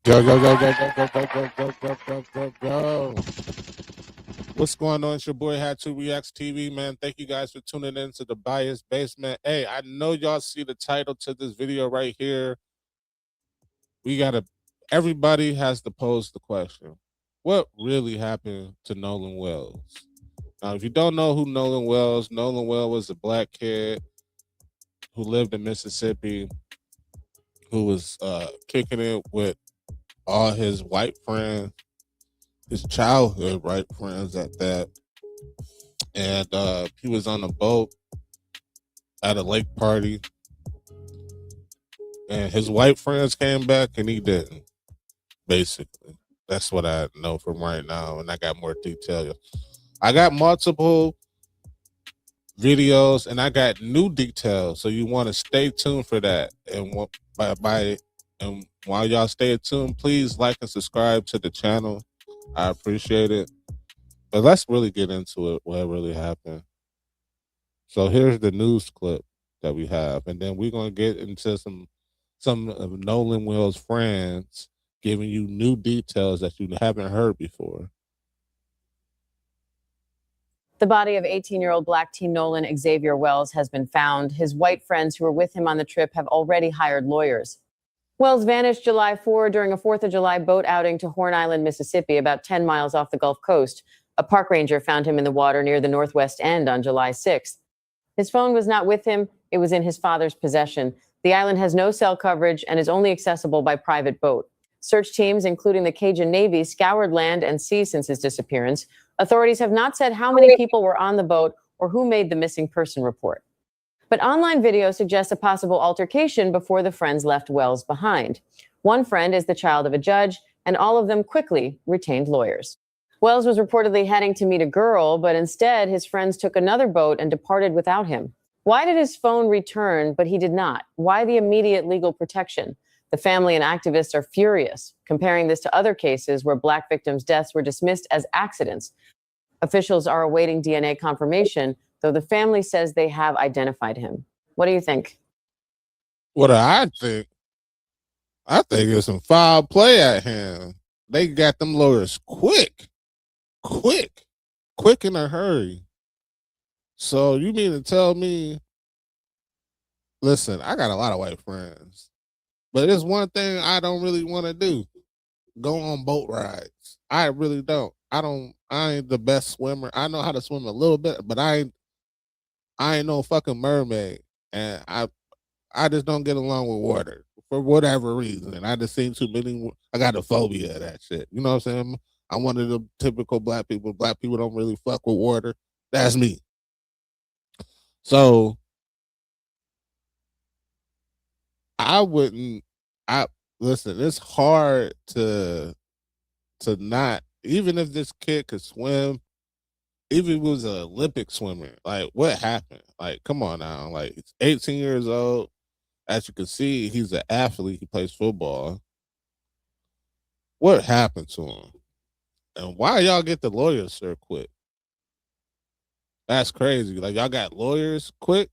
Go, go, go, go, go, go, go, go, go, go, go, go, go. What's going on? It's your boy Had to Reacts TV, man. Thank you guys for tuning in to the Bias Basement. Hey, I know y'all see the title to this video right here. Everybody has to pose the question. What really happened to Nolan Wells? Now, if you don't know who Nolan Wells was a black kid who lived in Mississippi, who was kicking it with all his white friends, his childhood white friends at that. And he was on a boat at a lake party. And his white friends came back and he didn't. Basically. That's what I know from right now. And I got more detail. I got multiple videos and I got new details. So you want to stay tuned for that. And and while y'all stay tuned, please like and subscribe to the channel. I appreciate it. But let's really get into it, what really happened. So here's the news clip that we have. And then we're going to get into some of Nolan Wells' friends giving you new details that you haven't heard before. The body of 18-year-old black teen Nolan Xavier Wells has been found. His white friends who were with him on the trip have already hired lawyers. Wells vanished July 4 during a 4th of July boat outing to Horn Island, Mississippi, about 10 miles off the Gulf Coast. A park ranger found him in the water near the northwest end on July 6th. His phone was not with him. It was in his father's possession. The island has no cell coverage and is only accessible by private boat. Search teams, including the Cajun Navy, scoured land and sea since his disappearance. Authorities have not said how many people were on the boat or who made the missing person report. But online video suggests a possible altercation before the friends left Wells behind. One friend is the child of a judge, and all of them quickly retained lawyers. Wells was reportedly heading to meet a girl, but instead his friends took another boat and departed without him. Why did his phone return, but he did not? Why the immediate legal protection? The family and activists are furious, comparing this to other cases where black victims' deaths were dismissed as accidents. Officials are awaiting DNA confirmation, though the family says they have identified him. What do you think? What do I think? I think it's some foul play at him. They got them lawyers quick in a hurry. So you mean to tell me, listen, I got a lot of white friends, but there's one thing I don't really want to do. Go on boat rides. I really don't. I ain't the best swimmer. I know how to swim a little bit, but I ain't no fucking mermaid. And I just don't get along with water for whatever reason. And I just seen too many. I got a phobia of that shit. You know what I'm saying? I'm one of the typical black people. Black people don't really fuck with water. That's me. So listen, it's hard to not, even if this kid could swim, even if he was an Olympic swimmer, like what happened? Like, come on now. Like, he's 18 years old. As you can see, he's an athlete. He plays football. What happened to him? And why y'all get the lawyers so quick? That's crazy. Like, y'all got lawyers quick,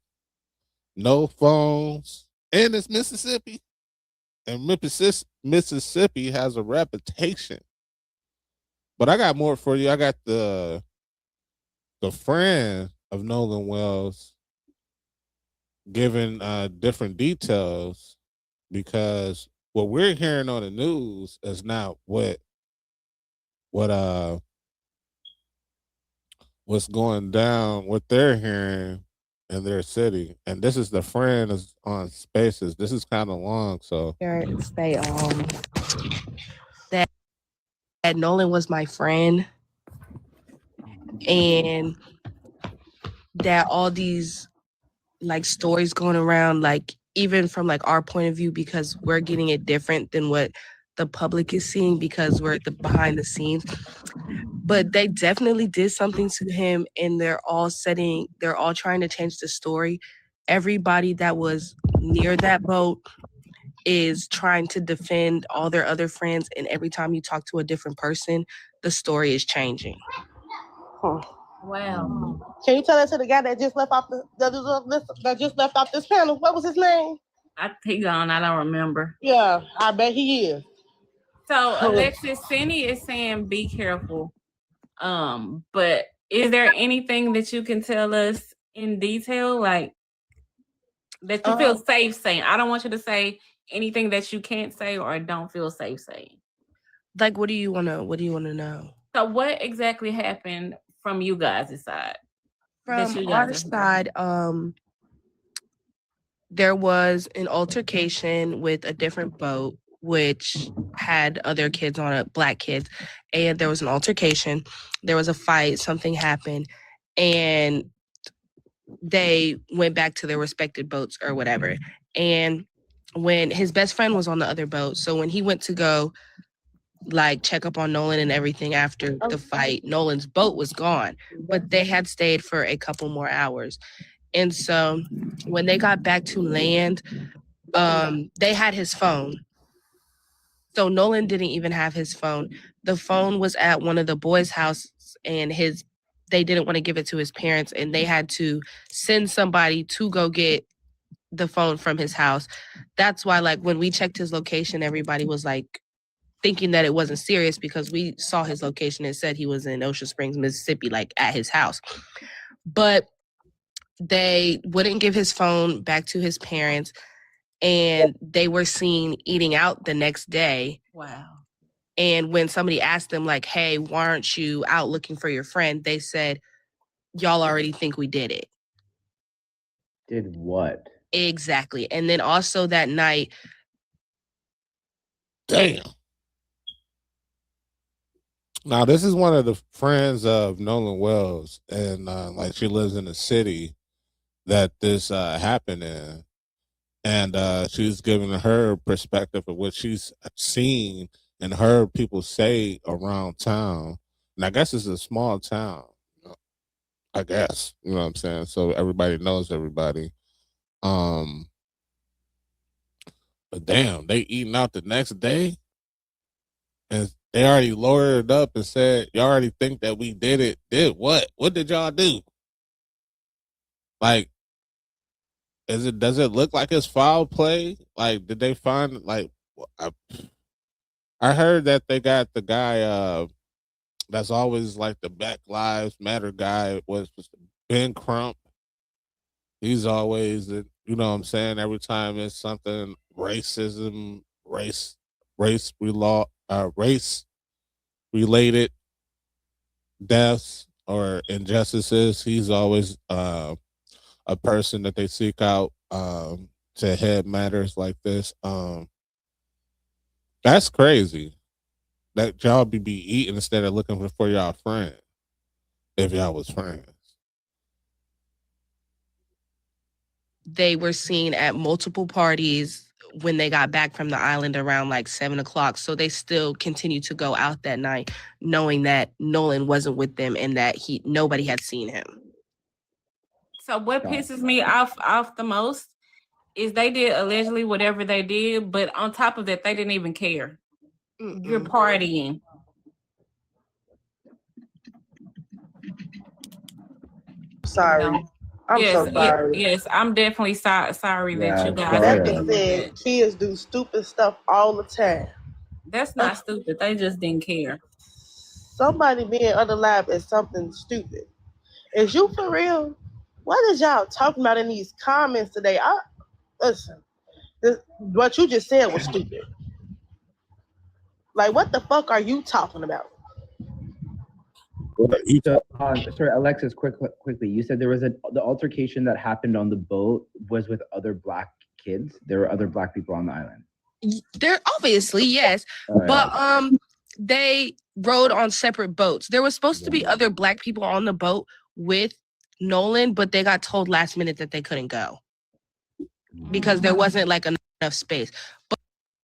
no phones, and it's Mississippi. And Mississippi has a reputation. But I got more for you. I got the friend of Nolan Wells giving different details, because what we're hearing on the news is not what's going down, what they're hearing in their city. And this is the friend is on Spaces. This is kind of long, so say that Nolan was my friend, and that all these like stories going around, like even from like our point of view, because we're getting it different than what the public is seeing because we're at the behind the scenes. But they definitely did something to him, and they're all trying to change the story. Everybody that was near that boat is trying to defend all their other friends, and every time you talk to a different person, the story is changing. Wow. Can you tell that to the guy that just left off this panel? What was his name? He gone. I don't remember. Yeah, I bet he is. So Alexis, Cindy is saying be careful. But is there anything that you can tell us in detail, like that you feel safe saying? I don't want you to say anything that you can't say or don't feel safe saying. Like, what do you wanna know? So what exactly happened from you guys' side? From our side, there was an altercation with a different boat, which had other kids on it, black kids, and there was an altercation. There was a fight, something happened, and they went back to their respective boats or whatever. And when his best friend was on the other boat, so when he went to go like check up on Nolan and everything after the fight, Nolan's boat was gone, but they had stayed for a couple more hours. And so when they got back to land, they had his phone. So Nolan didn't even have his phone. The phone was at one of the boys' houses, and they didn't want to give it to his parents, and they had to send somebody to go get the phone from his house. That's why, like, when we checked his location, everybody was like thinking that it wasn't serious because we saw his location and said he was in Ocean Springs, Mississippi, like at his house. But they wouldn't give his phone back to his parents, and they were seen eating out the next day. Wow. And when somebody asked them, like, hey, why aren't you out looking for your friend? They said, y'all already think we did it. Did what? Exactly. And then also that night. Damn. Now, this is one of the friends of Nolan Wells, and like she lives in the city that this happened in. And she's giving her perspective of what she's seen and heard people say around town. And I guess it's a small town, I guess, you know what I'm saying? So everybody knows everybody. But damn, they eating out the next day? And they already lowered it up and said, y'all already think that we did it. Did what? What did y'all do? Like, does it look like it's foul play? Like, did they find, like, I heard that they got the guy that's always like the Black Lives Matter guy was Ben Crump. He's always, you know what I'm saying? Every time it's something racism, race related deaths or injustices, he's always a person that they seek out to head matters like this. That's crazy that y'all be eating instead of looking for y'all friend, if y'all was friends. They were seen at multiple parties when they got back from the island around like 7 o'clock. So they still continued to go out that night, knowing that Nolan wasn't with them and that nobody had seen him. So what pisses me off the most is they did allegedly whatever they did, but on top of that, they didn't even care. You're partying. Sorry. You know? I'm so sorry. Yes, I'm definitely sorry that you guys. That being said, kids do stupid stuff all the time. That's not stupid. They just didn't care. Somebody being unalive is something stupid. Is you for real? What is y'all talking about in these comments today? Listen, what you just said was stupid. Like, what the fuck are you talking about? So, sorry, Alexis, quickly. You said there was the altercation that happened on the boat was with other black kids. There were other black people on the island. There obviously, yes, but they rode on separate boats. There was supposed to be other black people on the boat with Nolan, but they got told last minute that they couldn't go because there wasn't like enough space. But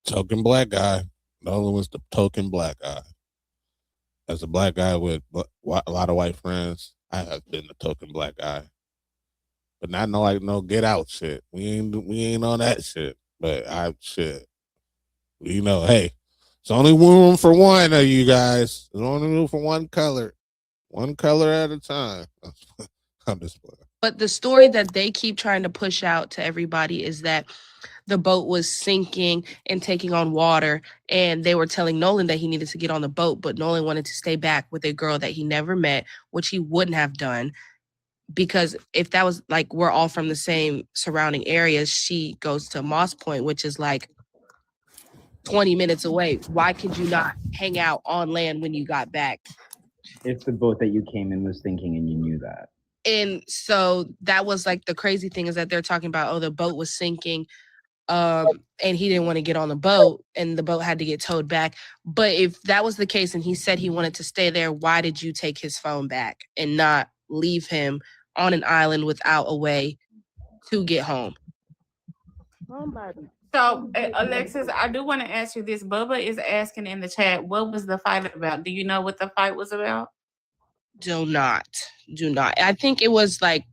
token black guy. Nolan was the token black guy. As a black guy with a lot of white friends, I have been the token black guy, but not no get out shit. We ain't on that shit. But you know, hey, it's only room for one of you guys. There's only room for one color at a time. I'm just playing. But the story that they keep trying to push out to everybody is that the boat was sinking and taking on water, and they were telling Nolan that he needed to get on the boat, but Nolan wanted to stay back with a girl that he never met, which he wouldn't have done, because if that was like, we're all from the same surrounding areas, she goes to Moss Point, which is like 20 minutes away. Why could you not hang out on land when you got back? If the boat that you came in was sinking and you knew that. And so that was like the crazy thing, is that they're talking about, oh, the boat was sinking, and he didn't want to get on the boat, and the boat had to get towed back. But if that was the case and he said he wanted to stay there, why did you take his phone back and not leave him on an island without a way to get home? Somebody. So, Alexis, I do want to ask you this. Bubba is asking in the chat, what was the fight about? Do you know what the fight was about? Do not. I think it was like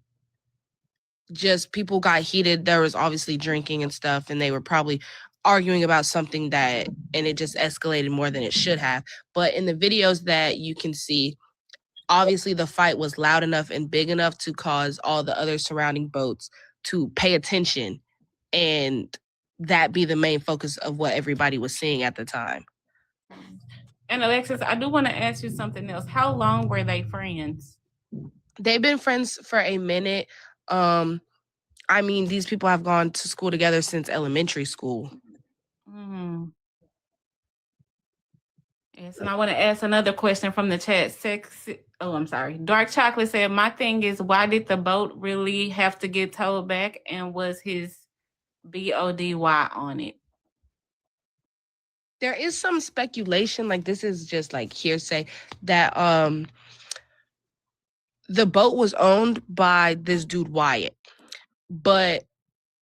just people got heated. There was obviously drinking and stuff, and they were probably arguing about something and it just escalated more than it should have. But in the videos that you can see, obviously the fight was loud enough and big enough to cause all the other surrounding boats to pay attention, and that be the main focus of what everybody was seeing at the time. And Alexis, I do want to ask you something else. How long were they friends? They've been friends for a minute. I mean, these people have gone to school together since elementary school. Yes, and I want to ask another question from the chat. Dark Chocolate said, my thing is, why did the boat really have to get towed back, and was his BODY on it? There is some speculation, like this is just like hearsay, that the boat was owned by this dude Wyatt, but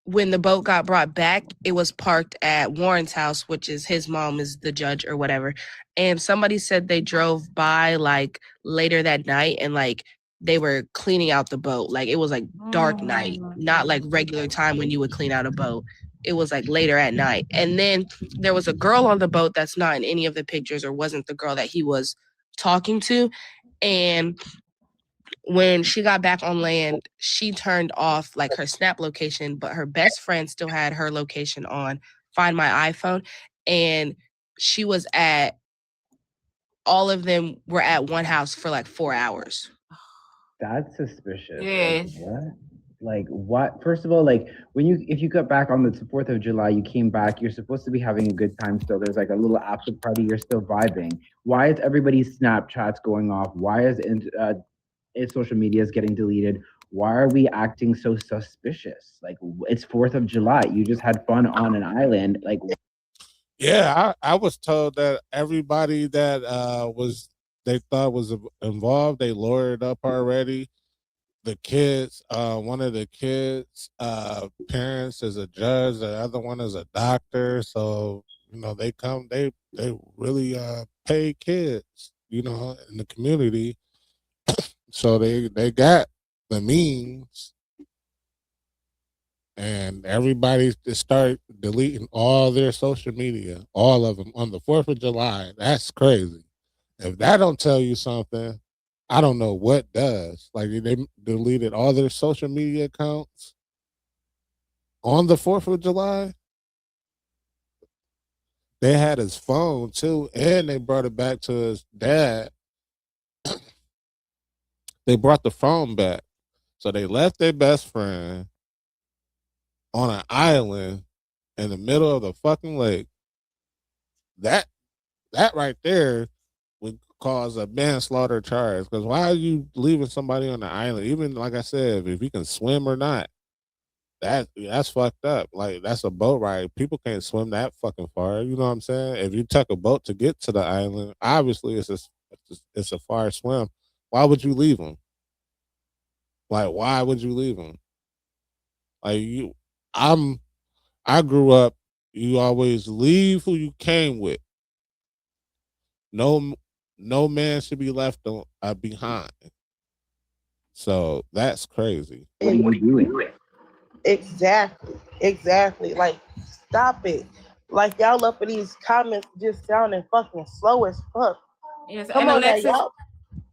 when the boat got brought back, it was parked at Warren's house, which is his mom is the judge or whatever. And somebody said they drove by like later that night, and like they were cleaning out the boat. Like it was like dark night, not like regular time when you would clean out a boat. It was like later at night. And then there was a girl on the boat that's not in any of the pictures, or wasn't the girl that he was talking to. And when she got back on land, she turned off like her Snap location, but her best friend still had her location on Find My iPhone. And she was all of them were at one house for like 4 hours. That's suspicious. Yes. Like what? First of all, like if you got back on the 4th of July, you came back, you're supposed to be having a good time still. There's like a little after party, you're still vibing. Why is everybody's Snapchats going off? Why is social media is getting deleted? Why are we acting so suspicious? Like it's 4th of July. You just had fun on an island. Like, yeah, I was told that everybody that they thought was involved, they lawyered up already. The kids, one of the kids' parents is a judge, the other one is a doctor. So, they really pay kids, in the community. So they got the means, and everybody start deleting all their social media, all of them on the 4th of July. That's crazy. If that don't tell you something, I don't know what does. Like they deleted all their social media accounts on the 4th of July. They had his phone too, and they brought it back to his dad. They brought the phone back. So they left their best friend on an island in the middle of the fucking lake. That right there would cause a manslaughter charge. Because why are you leaving somebody on the island? Even like I said, if you can swim or not, that's fucked up. Like that's a boat ride. People can't swim that fucking far. You know what I'm saying? If you took a boat to get to the island, obviously it's a far swim. Why would you leave them? Like, why would you leave them? Like I grew up. You always leave who you came with. No man should be left behind. So that's crazy. What are you doing? Exactly. Like, stop it. Like y'all up in these comments just sounding fucking slow as fuck. Yes, Come and on, y'all.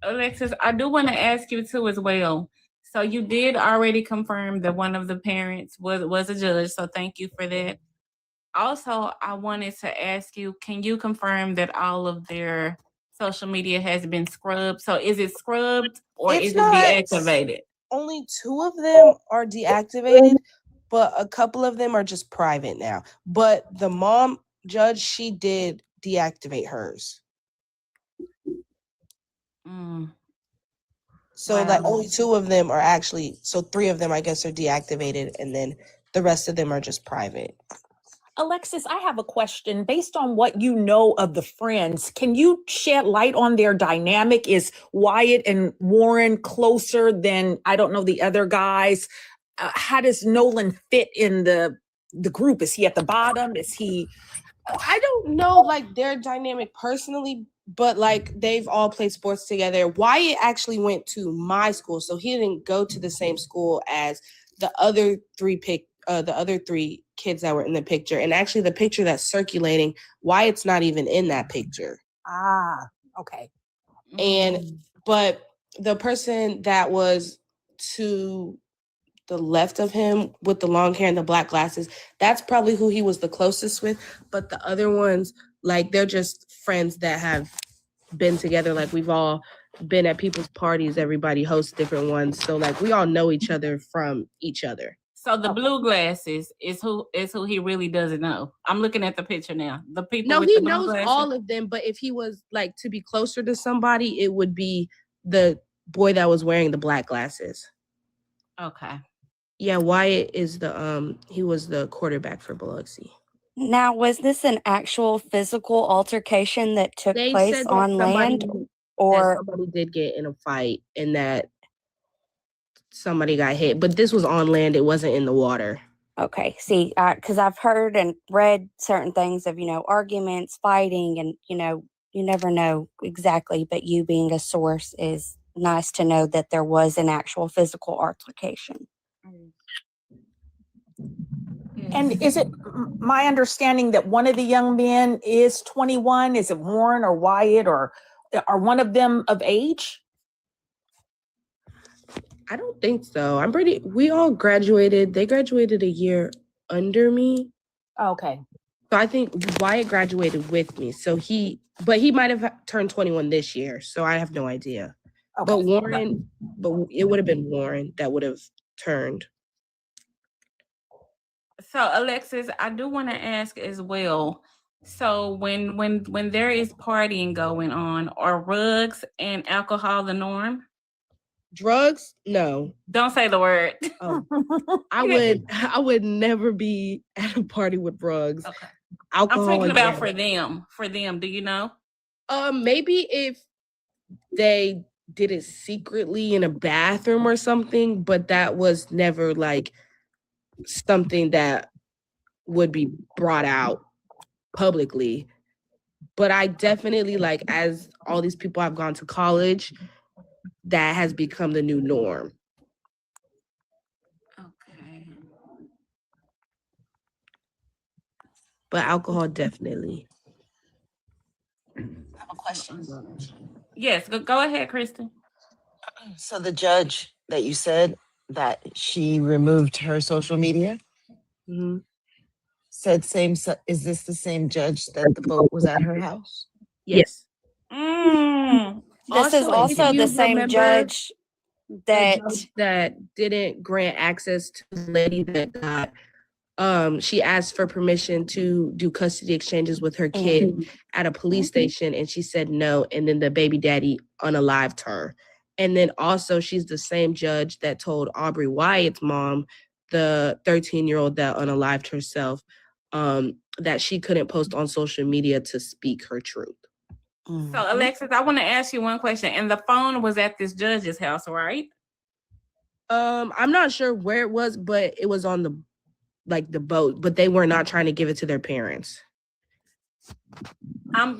Alexis, I do want to ask you too as well. So you did already confirm that one of the parents was a judge. So thank you for that. Also, I wanted to ask you, can you confirm that all of their social media has been scrubbed? So is it scrubbed or It's is it not. deactivated? Only 2 of them are deactivated, but a couple of them are just private now. But the mom judge, she did deactivate hers. So Wow. like only 2 of them are actually, so 3 of them I guess are deactivated, and then the rest of them are just private. Alexis, I have a question. Based on what you know of the friends, can you shed light on their dynamic? Is Wyatt and Warren closer than, I don't know, the other guys? How does Nolan fit in the group? Is he at the bottom? Is he? I don't know like their dynamic personally, but like they've all played sports together. Wyatt actually went to my school, so he didn't go to the same school as the other 3 kids that were in the picture. And actually the picture that's circulating, Wyatt's not even in that picture. Ah, okay. And but the person that was to the left of him with the long hair and the black glasses, that's probably who he was the closest with. But the other ones, like, they're just friends that have been together. Like, we've all been at people's parties. Everybody hosts different ones. So, like, we all know each other from each other. So the blue glasses is who he really doesn't know. I'm looking at the picture now. The people. No, with he the blue knows glasses? all of them. But if he was, like, to be closer to somebody, it would be the boy that was wearing the black glasses. Okay. Yeah, Wyatt is he was the quarterback for Biloxi. Now, was this an actual physical altercation that took They place said that on land, that or somebody did get in a fight and that somebody got hit, but this was on land. It wasn't in the water. okay? See, because I've heard and read certain things of arguments, fighting, and you never know exactly. But you being a source is nice to know that there was an actual physical altercation. And is it my understanding that one of the young men is 21? Is it Warren or Wyatt, or are one of them of age? I don't think so. We all graduated. They graduated a year under me. Okay. So I think Wyatt graduated with me. So he might have turned 21 this year. So I have no idea. Okay. But it would have been Warren that would have turned. So Alexis, I do want to ask as well. So when there is partying going on, are drugs and alcohol the norm? Drugs? No. Don't say the word. Oh. I would never be at a party with drugs. Okay. Alcohol. I'm talking about for them. For them, do you know? Maybe if they did it secretly in a bathroom or something, but that was never like something that would be brought out publicly. But I definitely, like, as all these people have gone to college, that has become the new norm. Okay. But alcohol, definitely. I have a question. Yes, go ahead, Kristen. So the judge that you said that she removed her social media, said is this the same judge that the boat was at her house? Yes. This is also the same judge that didn't grant access to the lady that got she asked for permission to do custody exchanges with her kid at a police station, and she said no, and then the baby daddy unalived her. And then also she's the same judge that told Aubrey Wyatt's mom, the 13-year-old that unalived herself, that she couldn't post on social media to speak her truth. So Alexis, I want to ask you one question. And the phone was at this judge's house, right? I'm not sure where it was, but it was on the boat, but they were not trying to give it to their parents.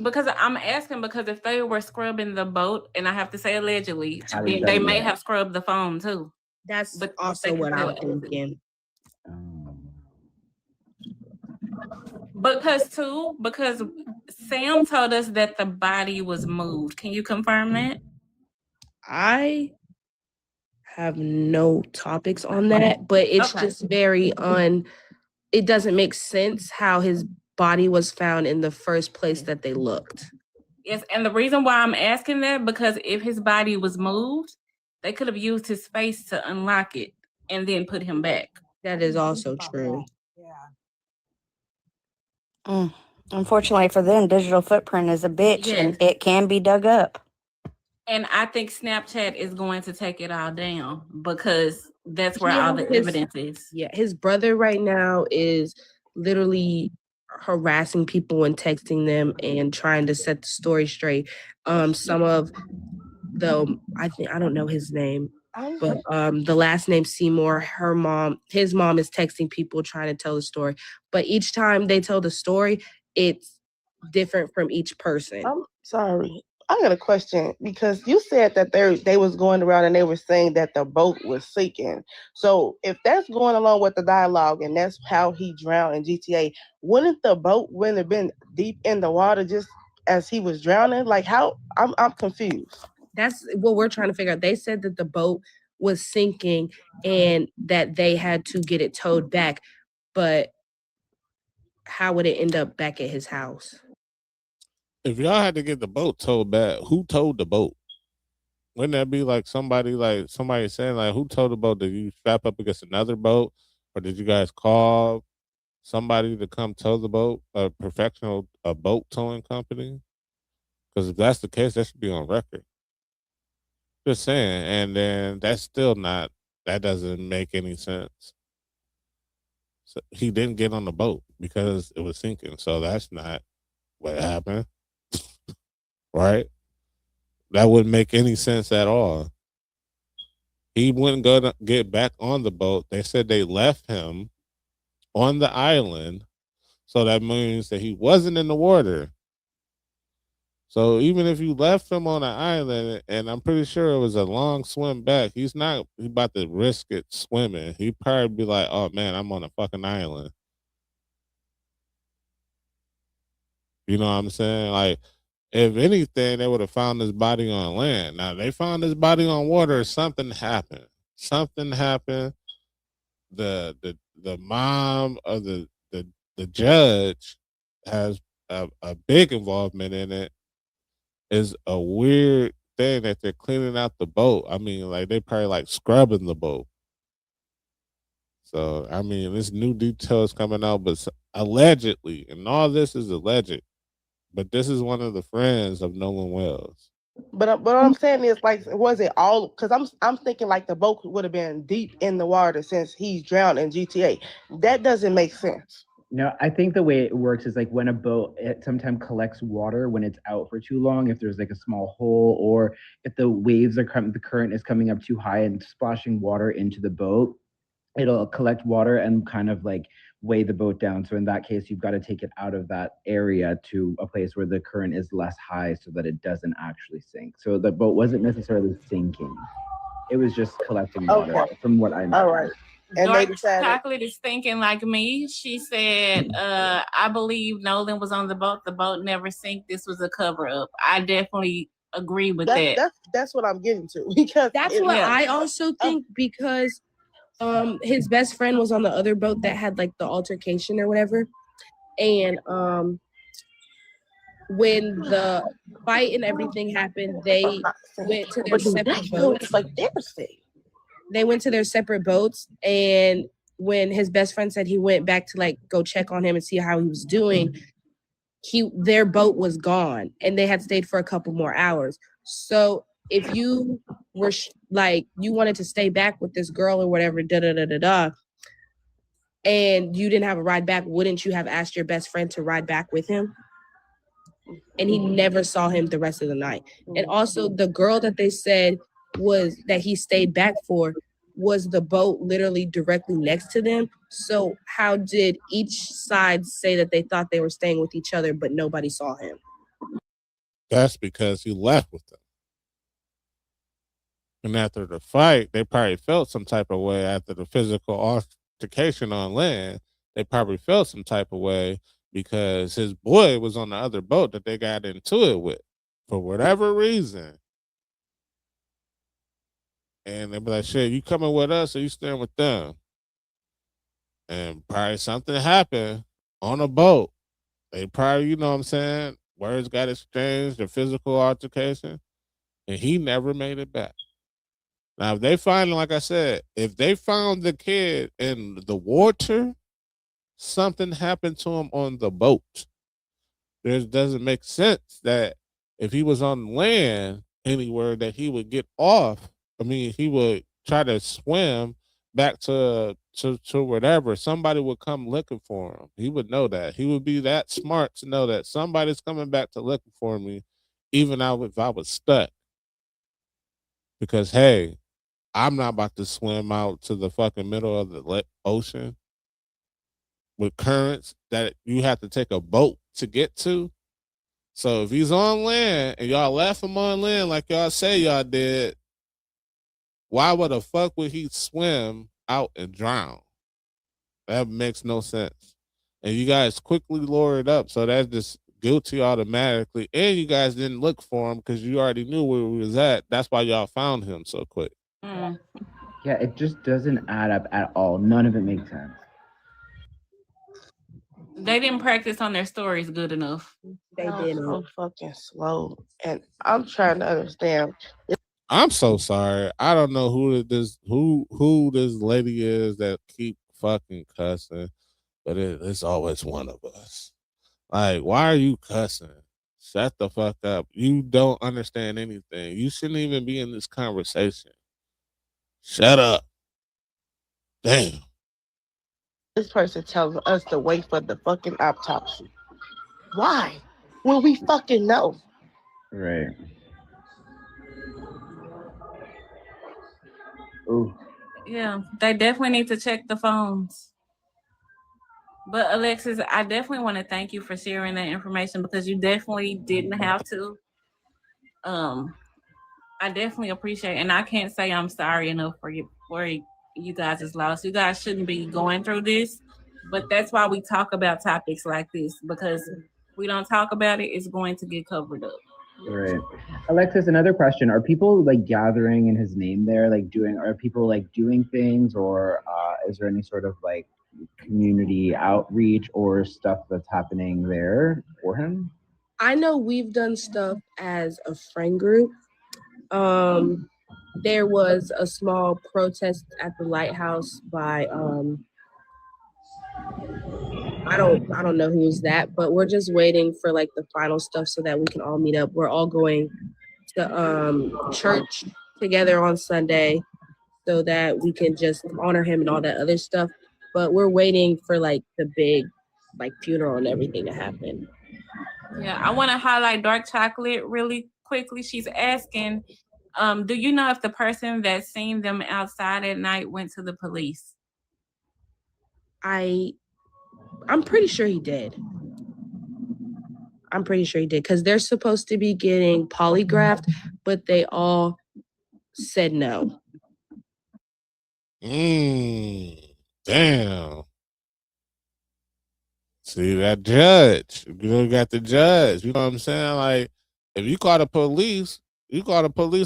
Because I'm asking because if they were scrubbing the boat, and I have to say allegedly, they may have scrubbed the phone too. That's also what I'm thinking. Because Sam told us that the body was moved. Can you confirm that? I have no topics on that, but it's just very it doesn't make sense how his body was found in the first place that they looked. Yes, and the reason why I'm asking that, because if his body was moved, they could have used his face to unlock it and then put him back. That is also true. Unfortunately for them, digital footprint is a bitch and Yes. it can be dug up. And I think Snapchat is going to take it all down because that's where He all has the evidence is. Yeah, his brother right now is literally harassing people and texting them and trying to set the story straight. Some of I don't know his name, but the last name Seymour, his mom is texting people trying to tell the story. But each time they tell the story, it's different from each person. I'm sorry. I got a question because you said that they was going around and they were saying that the boat was sinking. So if that's going along with the dialogue and that's how he drowned in GTA, wouldn't the boat wouldn't have been deep in the water just as he was drowning? Like how? I'm confused. That's what we're trying to figure out. They said that the boat was sinking and that they had to get it towed back, but how would it end up back at his house? If y'all had to get the boat towed back, who towed the boat? Wouldn't that be like somebody saying like, who towed the boat? Did you strap up against another boat, or did you guys call somebody to come tow the boat, a professional boat towing company? Because if that's the case, that should be on record. Just saying, and then that's still not. That doesn't make any sense. So he didn't get on the boat because it was sinking. So that's not what happened, right? That wouldn't make any sense at all. He wouldn't go to get back on the boat. They said they left him on the island, so that means that he wasn't in the water. So even if you left him on an island, and I'm pretty sure it was a long swim back, he's not he about to risk it swimming. He'd probably be like, "Oh man, I'm on a fucking island." You know what I'm saying? Like, if anything, they would have found his body on land. Now they found his body on water. Something happened. Something happened. The mom of the judge has a big involvement in it. Is a weird thing that they're cleaning out the boat. I mean, like they probably like scrubbing the boat. So I mean, this new details coming out, but allegedly, and all this is alleged. But this is one of the friends of Nolan Wells. But what I'm saying is, like, was it all? Because I'm thinking like the boat would have been deep in the water since he's drowned in GTA. That doesn't make sense. No, I think the way it works is like when a boat it sometimes collects water when it's out for too long, if there's like a small hole, or if the waves are coming, the current is coming up too high and splashing water into the boat, it'll collect water and kind of like weigh the boat down. So in that case, you've got to take it out of that area to a place where the current is less high so that it doesn't actually sink. So the boat wasn't necessarily sinking. It was just collecting water, Okay. from what I know. All right. And Dark they decided. Chocolate is thinking like me. She said, I believe Nolan was on the boat. The boat never sank. This was a cover up. I definitely agree with that. That's what I'm getting to because That's what I also think, because his best friend was on the other boat that had like the altercation or whatever, and when the fight and everything happened, they went to their separate boats. Like devastating. They went to their separate boats, and when his best friend said he went back to like go check on him and see how he was doing, their boat was gone and they had stayed for a couple more hours. So if you were like you wanted to stay back with this girl or whatever, and you didn't have a ride back, wouldn't you have asked your best friend to ride back with him? And he never saw him the rest of the night. And also the girl that they said was that he stayed back for was the boat literally directly next to them. So how did each side say that they thought they were staying with each other, but nobody saw him? That's because he left with them. And after the fight, they probably felt some type of way after the physical altercation on land. They probably felt some type of way because his boy was on the other boat that they got into it with for whatever reason. And they be like, shit, you coming with us or you staying with them? and probably something happened on a boat. They probably, you know what I'm saying, words got exchanged, a physical altercation, and he never made it back. Now, if they find, like I said, if they found the kid in the water, something happened to him on the boat. It doesn't make sense that if he was on land anywhere that he would get off. I mean, he would try to swim back to whatever. Somebody would come looking for him. He would know that. He would be that smart to know that somebody's coming back to looking for me, even if I was stuck. Because hey, I'm not about to swim out to the fucking middle of the ocean with currents that you have to take a boat to get to. So if he's on land and y'all left him on land like y'all say y'all did, why would the fuck would he swim out and drown? That makes no sense. And you guys quickly lower it up, so that's just guilty automatically. And you guys didn't look for him because you already knew where he was at. That's why y'all found him so quick. Mm. Yeah, it just doesn't add up at all. None of it makes sense. They didn't practice on their stories good enough. They Y'all did. so fucking slow, and I'm trying to understand. I'm so sorry. I don't know who this lady is that keep fucking cussing, but it's always one of us. Like, why are you cussing? Shut the fuck up. You don't understand anything. You shouldn't even be in this conversation. Shut up. Damn. This person telling us to wait for the fucking autopsy. Why? When we fucking know. Right. Ooh. Yeah, they definitely need to check the phones. But Alexis, I definitely want to thank you for sharing that information because you definitely didn't have to. I definitely appreciate it. And I can't say I'm sorry enough for you guys' loss. You guys shouldn't be going through this, but that's why we talk about topics like this, because we don't talk about it, it's going to get covered up. Right. Alexis, another question. Are people like gathering in his name there? Are people like doing things, or is there any sort of like community outreach or stuff that's happening there for him? I know we've done stuff as a friend group. There was a small protest at the lighthouse by I don't know who's that, but we're just waiting for like the final stuff so that we can all meet up. We're all going to church together on Sunday so that we can just honor him and all that other stuff. But we're waiting for like the big like funeral and everything to happen. Yeah, I want to highlight Dark Chocolate really quickly. She's asking, do you know if the person that seen them outside at night went to the police? I'm pretty sure he did. Because they're supposed to be getting polygraphed, but they all said no. Damn. See that judge. You got the judge. You know what I'm saying? Like, if you call the police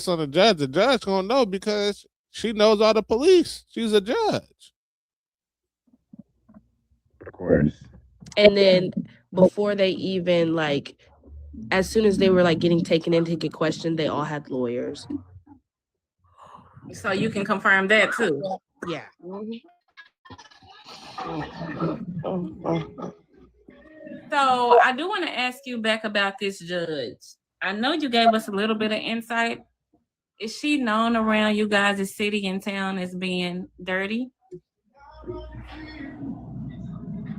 on the judge gonna know because she knows all the police. She's a judge. Of course. And then before they even like, as soon as they were like getting taken in to get questioned, they all had lawyers. So you can confirm that too. Yeah. So I do want to ask you back about this judge. I know you gave us a little bit of insight. Is she known around you guys' city and town as being dirty?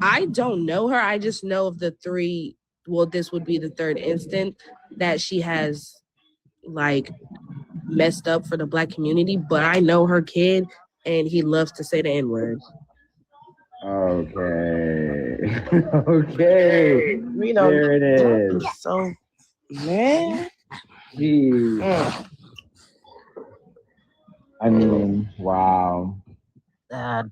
I don't know her. I just know of the three. Well, this would be the third instant that she has like messed up for the Black community. But I know her kid, and he loves to say the N-word. Okay. Okay. You know, there it is. So, man. Jeez. I mean, wow. So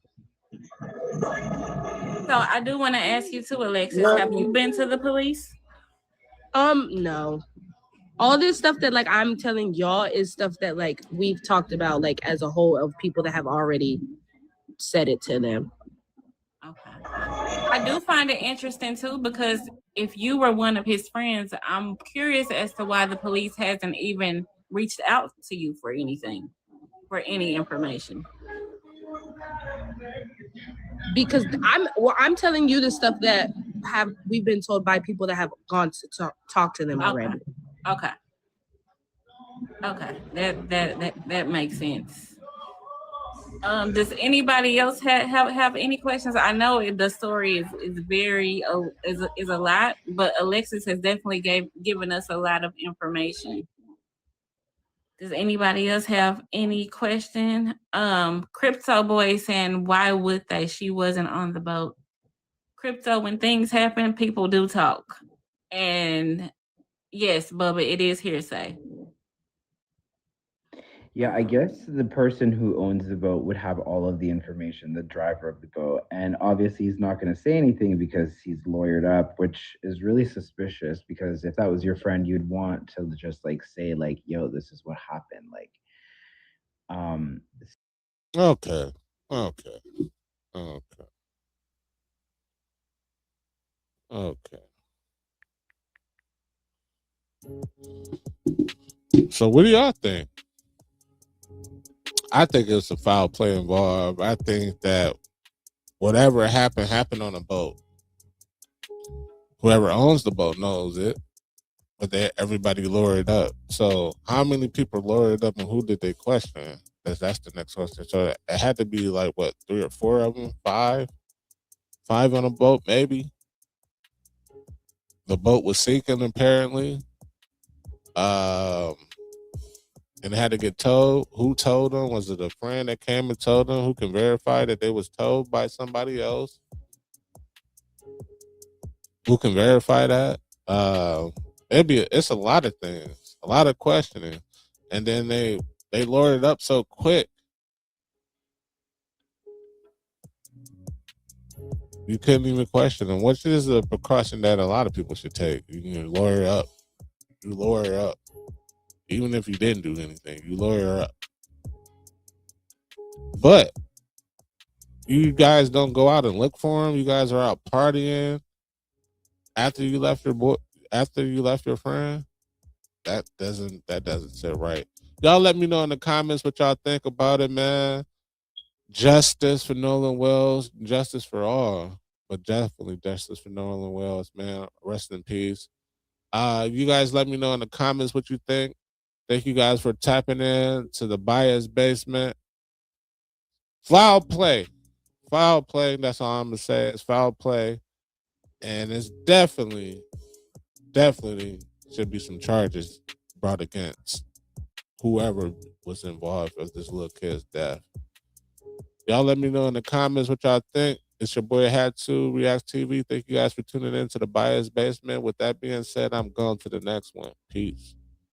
I do want to ask you too, Alexis. Have you been to the police? No. All this stuff that like I'm telling y'all is stuff that like we've talked about like as a whole of people that have already said it to them. Okay. I do find it interesting too because if you were one of his friends, I'm curious as to why the police hasn't even reached out to you for anything, for any information. Because I'm telling you the stuff that we've been told by people that have gone to talk to them already. Okay. That makes sense. Does anybody else have any questions? I know the story is very is a lot, but Alexis has definitely given us a lot of information. Does anybody else have any question? Crypto Boy saying, why would they? She wasn't on the boat. Crypto, when things happen, people do talk. And yes, Bubba, it is hearsay. Yeah, I guess the person who owns the boat would have all of the information, the driver of the boat. And obviously, he's not going to say anything because he's lawyered up, which is really suspicious because if that was your friend, you'd want to just like say, like, yo, this is what happened. Like, Okay. So what do y'all think? I think it's a foul play involved. I think that whatever happened on a boat. Whoever owns the boat knows it, but everybody lured up. So how many people lured up and who did they question? That's the next question. So it had to be like what, 3 or 4 of them, five on a boat maybe. The boat was sinking apparently. And it had to get towed. Who told them? Was it a friend that came and told them? Who can verify that they was told by somebody else? Who can verify that? It's a lot of things, a lot of questioning, and then they lured it up so quick. You couldn't even question them, which is a precaution that a lot of people should take. You can lawyer up. You lawyer up. Even if you didn't do anything, you lawyer up. But you guys don't go out and look for them. You guys are out partying after you left your friend. That doesn't sit right. Y'all let me know in the comments what y'all think about it, man. Justice for Nolan Wells, justice for all, but definitely justice for Nolan Wells, man. Rest in peace. You guys let me know in the comments what you think. Thank you guys for tapping in to the Bias Basement. Foul play. That's all I'm gonna say. It's foul play. And it's definitely should be some charges brought against whoever was involved with this little kid's death. Y'all let me know in the comments what y'all think. It's your boy Had2 Reacts TV. Thank you guys for tuning in to the Bias Basement. With that being said, I'm going to the next one. Peace.